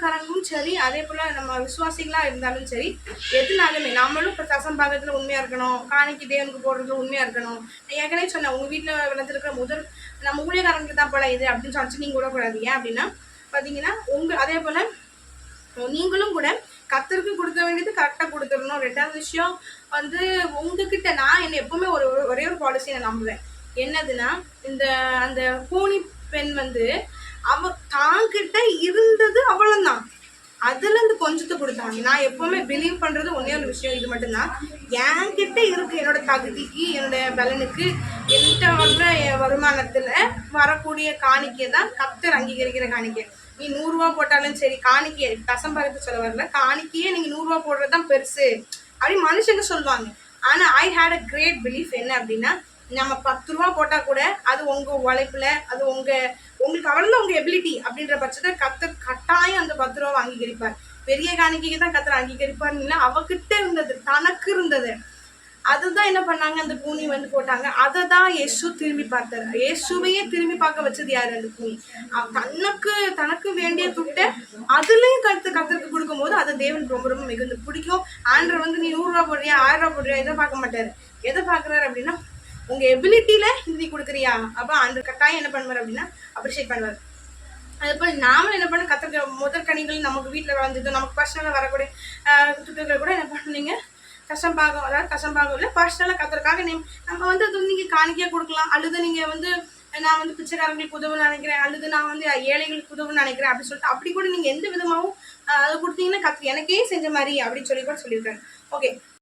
ஊழியக்காரங்களும் சரி, அதே போல நம்ம விசுவாசிகளா இருந்தாலும் சரி, எதுனாலுமே நம்மளும் இப்போ தசம்பாகத்துல உண்மையா இருக்கணும், காணிக்கை தேவனுக்கு போடுறதுல உண்மையா இருக்கணும். நான் ஏற்கனவே சொன்னேன், உங்க வீட்டுல விளைஞ்சிருக்கிற முதல் நம்ம ஊழியக்காரங்களுக்கு தான் போல இது அப்படின்னு சொல்லிச்சு நீங்க விடக்கூடாது. ஏன் அப்படின்னா பாத்தீங்கன்னா அதே போல நீங்களும் கூட கத்தருக்கு கொடுக்க வேண்டியது கரெக்டா கொடுத்துடணும். ரெண்டாவது விஷயம் வந்து உங்ககிட்ட நான் என்ன எப்பவுமே ஒரே ஒரு பாலிசி நான் நம்புவேன். என்னதுன்னா இந்த அந்த கூனி பெண் வந்து அவ தாங்கிட்ட இருந்தது அவ்வளவுதான், அதுல இருந்து கொஞ்சத்தை கொடுத்தாங்க. நான் எப்பவுமே பிலீவ் பண்றது ஒன்னே ஒரு விஷயம், இது மட்டும்தான். என்கிட்ட இருக்கு, என்னோட தகுதிக்கு என்னோட பலனுக்கு என்கிட்ட வர்ற வருமானத்துல வரக்கூடிய காணிக்கை தான் கத்தர் அங்கீகரிக்கிற காணிக்கை. நீ 100 ரூபா போட்டாலும் சரி, காணிக்கையை தசம்பாகத்தை சொல்ல வரல, காணிக்கையே நீங்க 100 ரூபா போடுறதுதான் பெருசு அப்படி மனுஷங்க சொல்லுவாங்க. ஆனா ஐ ஹேட் அ கிரேட் பிலீஃப் என்ன அப்படின்னா, நம்ம 10 ரூபா போட்டா கூட அது உங்க உழைப்புல, அது உங்களுக்கு அவ்வளவு உங்க எபிலிட்டி அப்படின்ற பட்சத்தை கத்தர் கட்டாயம் அந்த 10 ரூபா அங்கீகரிப்பார். பெரிய காணிக்கைக்கு தான் கத்தர் அங்கீகரிப்பார். அவகிட்ட இருந்தது, தனக்கு இருந்தது, அதுதான் என்ன பண்ணாங்க, அந்த கூனி வந்து போட்டாங்க. அதை தான் இயேசு திரும்பி பார்த்தாரு. இயேசுவையே திரும்பி பார்க்க வச்சது யாரு, அந்த கூனி. தனக்கு வேண்டிய துட்டை அதுலயும் கத்தருக்கு கொடுக்கும் போது அதை தேவனுக்கு ரொம்ப ரொம்ப மிகுந்து பிடிக்கும். ஆண்டர் வந்து நீ 100 ரூபா போடுறியா 1000 ரூபா போடுறியா எதை பார்க்க மாட்டாரு. எதை பார்க்கறாரு அப்படின்னா உங்க எபிலிட்டியில நீ கொடுக்குறியா, அப்ப அந்த கட்டாயம் என்ன பண்ணுவார் அப்படின்னா அப்ரிஷியேட் பண்ணுவார். அது போல நாமளும் என்ன பண்ண கத்தருக்கு முதல் கனிகள் நமக்கு வீட்டுல வளர்ந்தது, நமக்கு பர்சனலா வரக்கூடிய துட்டுகள் கூட என்ன பண்ணுவீங்க, கஷ்டம்பாகம், அதாவது கஷ்டம்பாகம் இல்லை, பர்சனலாக கத்துறதுக்காக நம்ம வந்து அது வந்து நீங்கள் காணிக்கையாக கொடுக்கலாம். அல்லது நீங்கள் வந்து நான் வந்து பிச்சைக்காரங்களுக்கு உதவுன்னு நினைக்கிறேன், அல்லது நான் வந்து ஏழைகளுக்கு உதவுன்னு நினைக்கிறேன் அப்படின்னு சொல்லிட்டு அப்படி கூட நீங்கள் எந்த விதமாகவும் அதை கொடுத்தீங்கன்னா கத்து எனக்கே செஞ்ச மாதிரி அப்படின்னு சொல்லி கூட சொல்லியிருக்காரு. ஓகே.